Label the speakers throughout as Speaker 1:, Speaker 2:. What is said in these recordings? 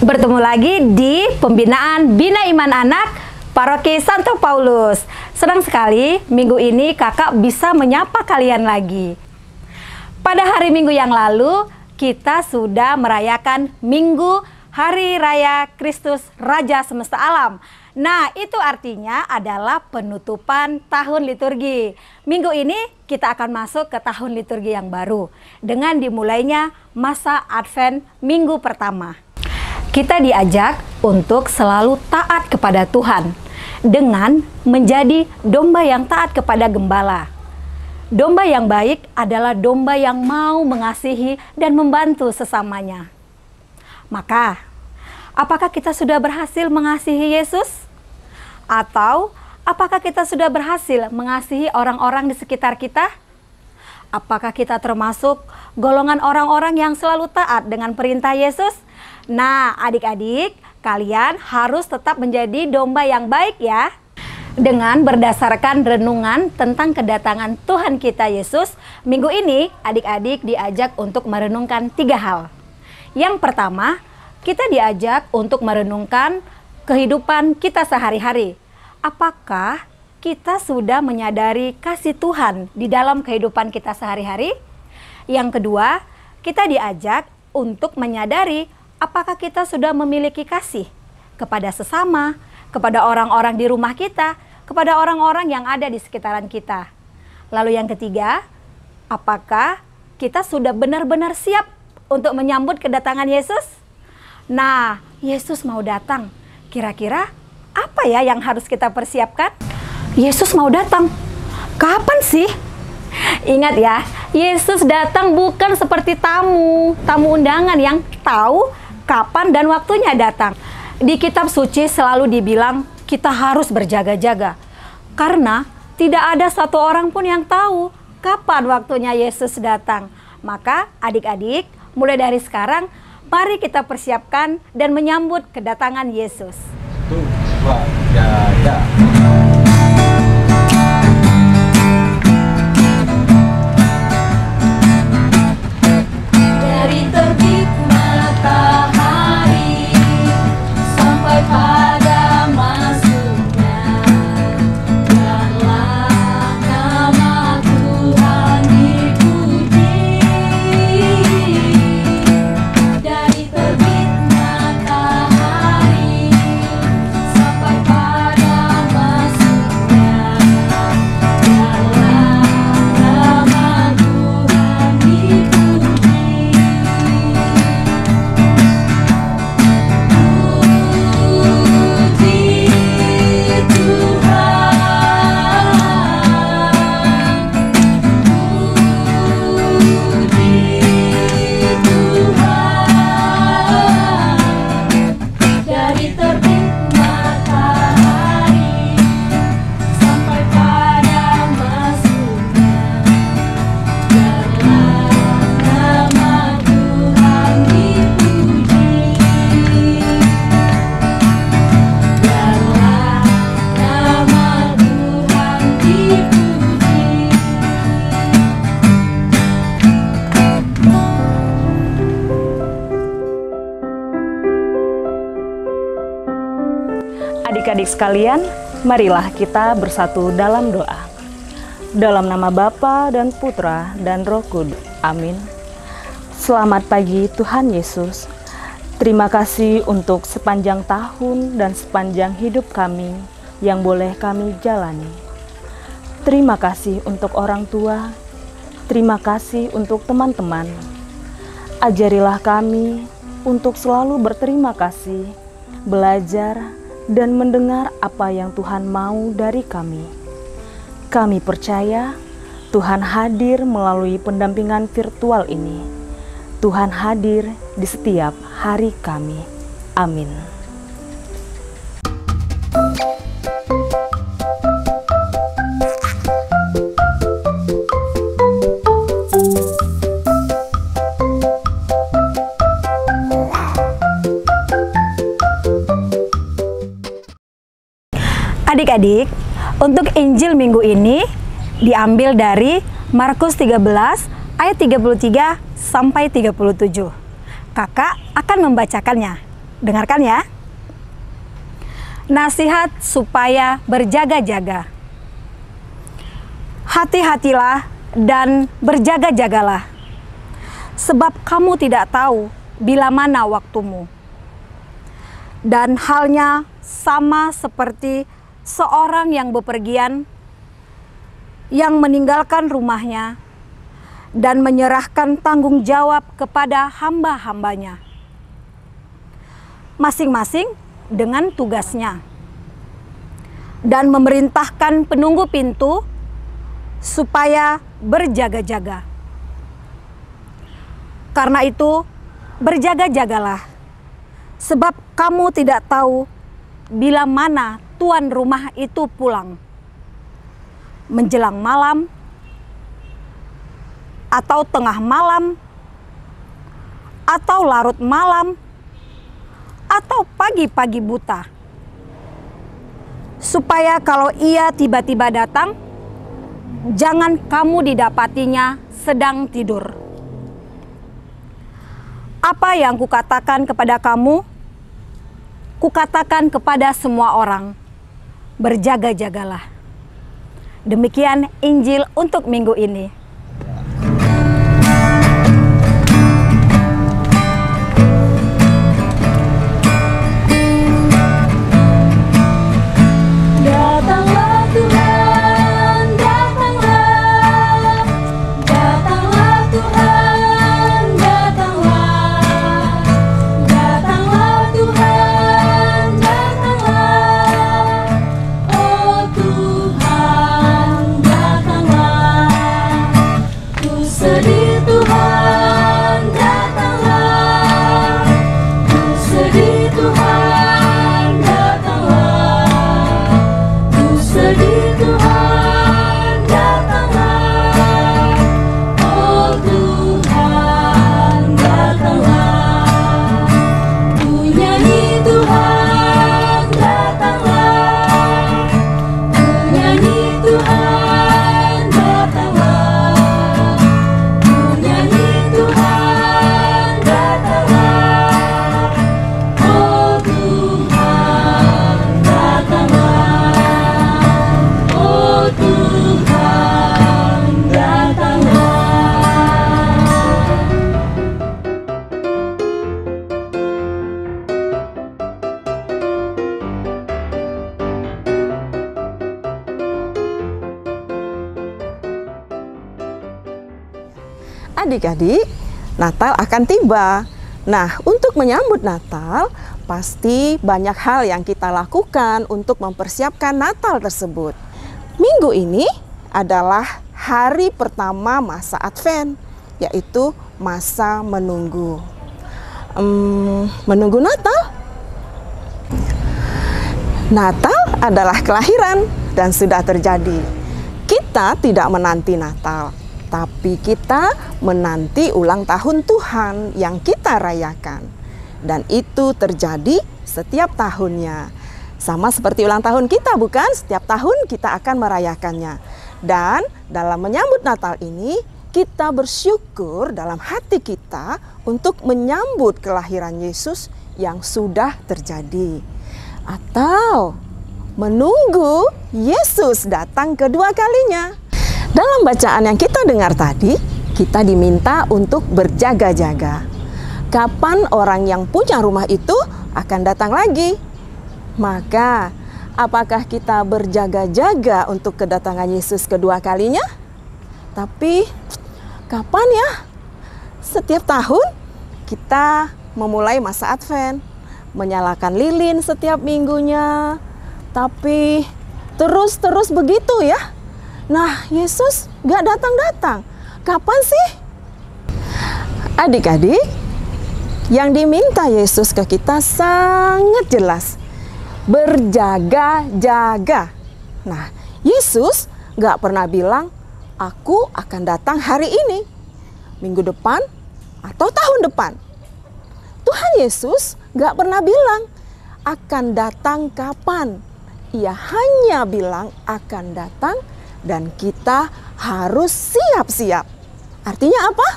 Speaker 1: Bertemu lagi di pembinaan Bina Iman Anak Paroki Santo Paulus. Senang sekali minggu ini kakak bisa menyapa kalian lagi. Pada hari Minggu yang lalu kita sudah merayakan Minggu Hari Raya Kristus Raja Semesta Alam. Nah, itu artinya adalah penutupan tahun liturgi. Minggu ini kita akan masuk ke tahun liturgi yang baru dengan dimulainya masa Advent minggu pertama. Kita diajak untuk selalu taat kepada Tuhan dengan menjadi domba yang taat kepada gembala. Domba yang baik adalah domba yang mau mengasihi dan membantu sesamanya. Maka, apakah kita sudah berhasil mengasihi Yesus? Atau apakah kita sudah berhasil mengasihi orang-orang di sekitar kita? Apakah kita termasuk golongan orang-orang yang selalu taat dengan perintah Yesus? Nah, adik-adik, kalian harus tetap menjadi domba yang baik ya. Dengan berdasarkan renungan tentang kedatangan Tuhan kita Yesus, minggu ini adik-adik diajak untuk merenungkan 3 hal. Yang pertama, kita diajak untuk merenungkan kehidupan kita sehari-hari. Apakah kita sudah menyadari kasih Tuhan di dalam kehidupan kita sehari-hari? Yang kedua, kita diajak untuk menyadari apakah kita sudah memiliki kasih kepada sesama, kepada orang-orang di rumah kita, kepada orang-orang yang ada di sekitaran kita. Lalu yang ketiga, apakah kita sudah benar-benar siap untuk menyambut kedatangan Yesus? Nah, Yesus mau datang. Kira-kira apa ya yang harus kita persiapkan? Yesus mau datang. Kapan sih? Ingat ya, Yesus datang bukan seperti tamu undangan yang tahu kapan dan waktunya datang. Di kitab suci selalu dibilang kita harus berjaga-jaga. Karena tidak ada satu orang pun yang tahu kapan waktunya Yesus datang. Maka adik-adik, mulai dari sekarang, mari kita persiapkan dan menyambut kedatangan Yesus.
Speaker 2: 1, 2, jaga.
Speaker 3: Dari terbit matahari sampai pada masuknya, biarlah nama Tuhan dipuji. Dari terbit matahari sampai pada masuknya, biarlah nama Tuhan dipuji. Dari terbit matahari sampai pada masuknya, biarlah nama Tuhan dipuji. Biarlah nama Tuhan dipuji.
Speaker 4: Adik-adik sekalian, marilah kita bersatu dalam doa. Dalam nama Bapa dan Putra dan Roh Kudus. Amin. Selamat pagi Tuhan Yesus. Terima kasih untuk sepanjang tahun dan sepanjang hidup kami yang boleh kami jalani. Terima kasih untuk orang tua. Terima kasih untuk teman-teman. Ajarilah kami untuk selalu berterima kasih, belajar, dan mendengar apa yang Tuhan mau dari kami. Kami percaya Tuhan hadir melalui pendampingan virtual ini. Tuhan hadir di setiap hari kami. Amin.
Speaker 1: Adik-adik, untuk Injil minggu ini diambil dari Markus 13 ayat 33 sampai 37. Kakak akan membacakannya. Dengarkan ya. Nasihat supaya berjaga-jaga. Hati-hatilah dan berjaga-jagalah, sebab kamu tidak tahu bila mana waktumu. Dan halnya sama seperti seorang yang bepergian, yang meninggalkan rumahnya dan menyerahkan tanggung jawab kepada hamba-hambanya, masing-masing dengan tugasnya, dan memerintahkan penunggu pintu supaya berjaga-jaga. Karena itu, berjaga-jagalah, sebab kamu tidak tahu bila mana tuan rumah itu pulang, menjelang malam, atau tengah malam, atau larut malam, atau pagi-pagi buta, supaya kalau ia tiba-tiba datang, jangan kamu didapatinya sedang tidur. Apa yang kukatakan kepada kamu, kukatakan kepada semua orang, berjaga-jagalah. Demikian Injil untuk minggu ini.
Speaker 3: Datanglah Tuhan, datanglah. Datanglah Tuhan, datanglah. Datanglah Tuhan, datanglah. Oh Tuhan, datanglah. Ku sedih Tuhan, datanglah. Ku sedih Tuhan, datanglah. Sedih Tuhan, datanglah. Oh Tuhan, datanglah. Ku nyanyi Tuhan, datanglah. Ku nyanyi Tuhan, datanglah. Ku nyanyi Tuhan, datanglah. Oh Tuhan, datanglah. Oh Tuhan, datanglah.
Speaker 5: Adik-adik, Natal akan tiba. Nah, untuk menyambut Natal, pasti banyak hal yang kita lakukan untuk mempersiapkan Natal tersebut. Minggu ini adalah hari pertama masa Advent, yaitu masa menunggu. Menunggu Natal? Natal adalah kelahiran dan sudah terjadi. Kita tidak menanti Natal, tapi kita menanti ulang tahun Tuhan yang kita rayakan. Dan itu terjadi setiap tahunnya. Sama seperti ulang tahun kita, bukan? Setiap tahun kita akan merayakannya. Dan dalam menyambut Natal ini, kita bersyukur dalam hati kita untuk menyambut kelahiran Yesus yang sudah terjadi. Atau menunggu Yesus datang kedua kalinya. Dalam bacaan yang kita dengar tadi, kita diminta untuk berjaga-jaga. Kapan orang yang punya rumah itu akan datang lagi? Maka, apakah kita berjaga-jaga untuk kedatangan Yesus kedua kalinya? Tapi, kapan ya? Setiap tahun kita memulai masa Advent, menyalakan lilin setiap minggunya. Tapi, terus begitu ya. Nah, Yesus gak datang-datang. Kapan sih? Adik-adik, yang diminta Yesus ke kita sangat jelas. Berjaga-jaga. Nah, Yesus gak pernah bilang, aku akan datang hari ini, minggu depan, atau tahun depan. Tuhan Yesus gak pernah bilang, akan datang kapan. Ia hanya bilang akan datang dan kita harus siap-siap. Artinya apa?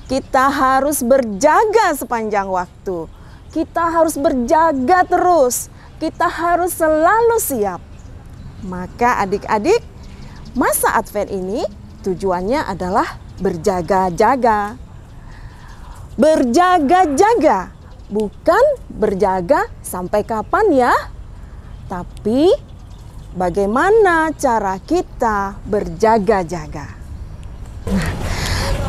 Speaker 5: Kita harus berjaga sepanjang waktu. kita harus berjaga terus. Kita harus selalu siap. Maka adik-adik, masa Advent ini tujuannya adalah berjaga-jaga. Berjaga-jaga, bukan berjaga sampai kapan ya, tapi bagaimana cara kita berjaga-jaga. Nah,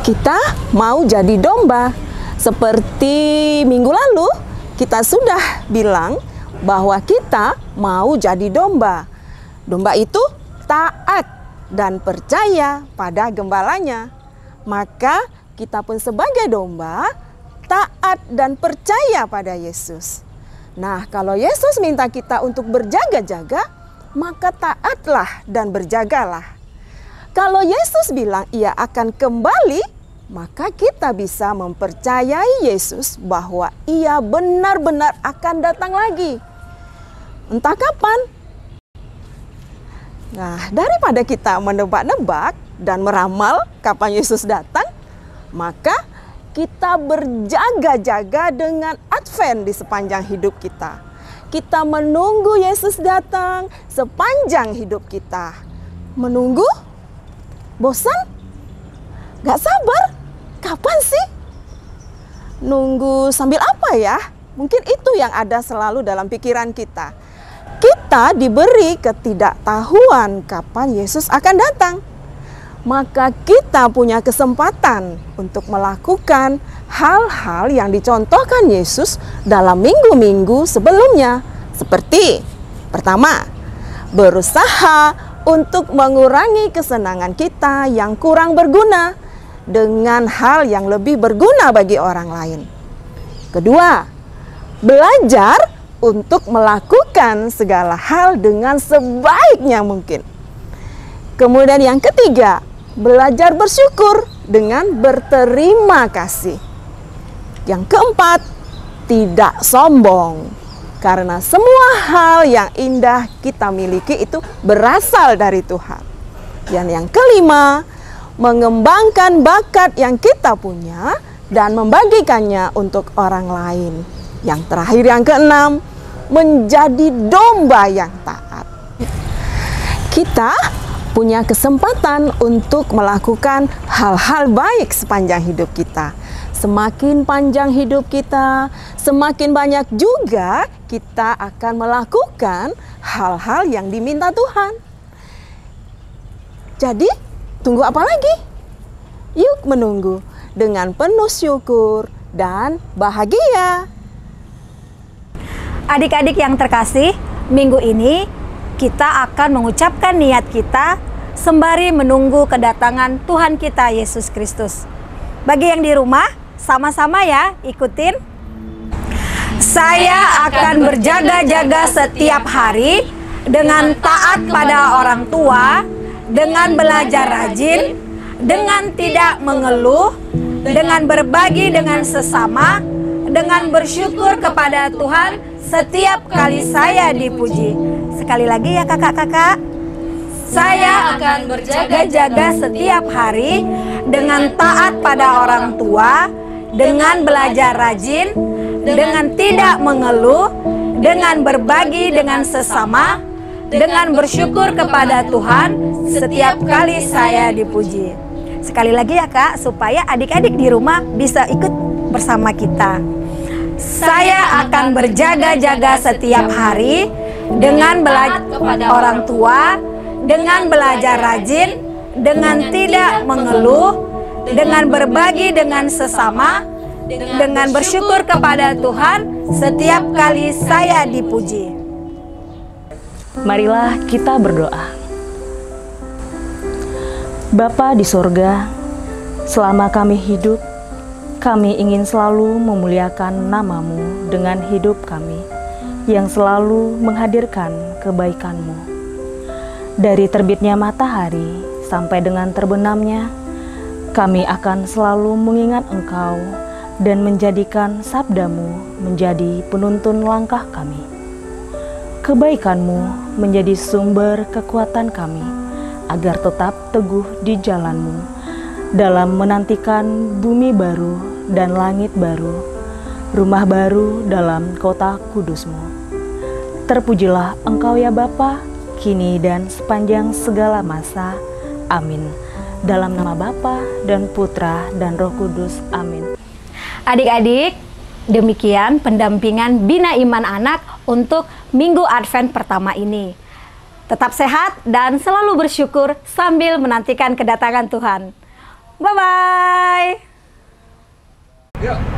Speaker 5: kita mau jadi domba. Seperti minggu lalu kita sudah bilang bahwa kita mau jadi domba. Domba itu taat dan percaya pada gembalanya. Maka kita pun sebagai domba taat dan percaya pada Yesus. Nah, kalau Yesus minta kita untuk berjaga-jaga, maka taatlah dan berjagalah. Kalau Yesus bilang ia akan kembali, maka kita bisa mempercayai Yesus bahwa ia benar-benar akan datang lagi. Entah kapan. Nah, daripada kita menebak-nebak dan meramal kapan Yesus datang, maka kita berjaga-jaga dengan Advent di sepanjang hidup kita. Kita menunggu Yesus datang sepanjang hidup kita. Menunggu? Bosan? Gak sabar? Kapan sih? Nunggu sambil apa ya? Mungkin itu yang ada selalu dalam pikiran kita. Kita diberi ketidaktahuan kapan Yesus akan datang. Maka kita punya kesempatan untuk melakukan hal-hal yang dicontohkan Yesus dalam minggu-minggu sebelumnya. Seperti pertama, berusaha untuk mengurangi kesenangan kita yang kurang berguna dengan hal yang lebih berguna bagi orang lain. Kedua, belajar untuk melakukan segala hal dengan sebaiknya mungkin. Kemudian yang ketiga, belajar bersyukur dengan berterima kasih. Yang keempat, tidak sombong. Karena semua hal yang indah kita miliki itu berasal dari Tuhan. Dan yang kelima, mengembangkan bakat yang kita punya dan membagikannya untuk orang lain. Yang terakhir, yang keenam, menjadi domba yang taat. Kita punya kesempatan untuk melakukan hal-hal baik sepanjang hidup kita. Semakin panjang hidup kita, semakin banyak juga kita akan melakukan hal-hal yang diminta Tuhan. Jadi, tunggu apa lagi? Yuk menunggu dengan penuh syukur dan bahagia.
Speaker 1: Adik-adik yang terkasih, minggu ini kita akan mengucapkan niat kita sembari menunggu kedatangan Tuhan kita Yesus Kristus. Bagi yang di rumah, sama-sama ya ikutin. Saya akan berjaga-jaga setiap hari dengan taat pada orang tua, dengan belajar rajin, dengan tidak mengeluh, dengan berbagi dengan sesama, dengan bersyukur kepada Tuhan setiap kali saya dipuji. Sekali lagi ya kakak-kakak. Saya akan berjaga-jaga setiap hari dengan taat pada orang tua, dengan belajar rajin, dengan tidak mengeluh, dengan berbagi dengan sesama, dengan bersyukur kepada Tuhan setiap kali saya dipuji. Sekali lagi ya kak, supaya adik-adik di rumah bisa ikut bersama kita. Saya akan berjaga-jaga setiap hari dengan belajar kepada orang tua, dengan belajar rajin, dengan tidak mengeluh, dengan berbagi dengan sesama, dengan bersyukur kepada Tuhan setiap kali saya dipuji.
Speaker 4: Marilah kita berdoa. Bapa di sorga, selama kami hidup, kami ingin selalu memuliakan nama-Mu dengan hidup kami yang selalu menghadirkan kebaikan-Mu. Dari terbitnya matahari sampai dengan terbenamnya, kami akan selalu mengingat Engkau dan menjadikan sabda-Mu menjadi penuntun langkah kami. Kebaikan-Mu menjadi sumber kekuatan kami agar tetap teguh di jalan-Mu dalam menantikan bumi baru dan langit baru, rumah baru dalam kota kudus-Mu. Terpujilah Engkau ya Bapa, kini dan sepanjang segala masa. Amin. Dalam nama Bapa dan Putra dan Roh Kudus. Amin.
Speaker 1: Adik-adik, demikian pendampingan Bina Iman Anak untuk Minggu Advent pertama ini. Tetap sehat dan selalu bersyukur sambil menantikan kedatangan Tuhan. Bye-bye.
Speaker 2: Yuk.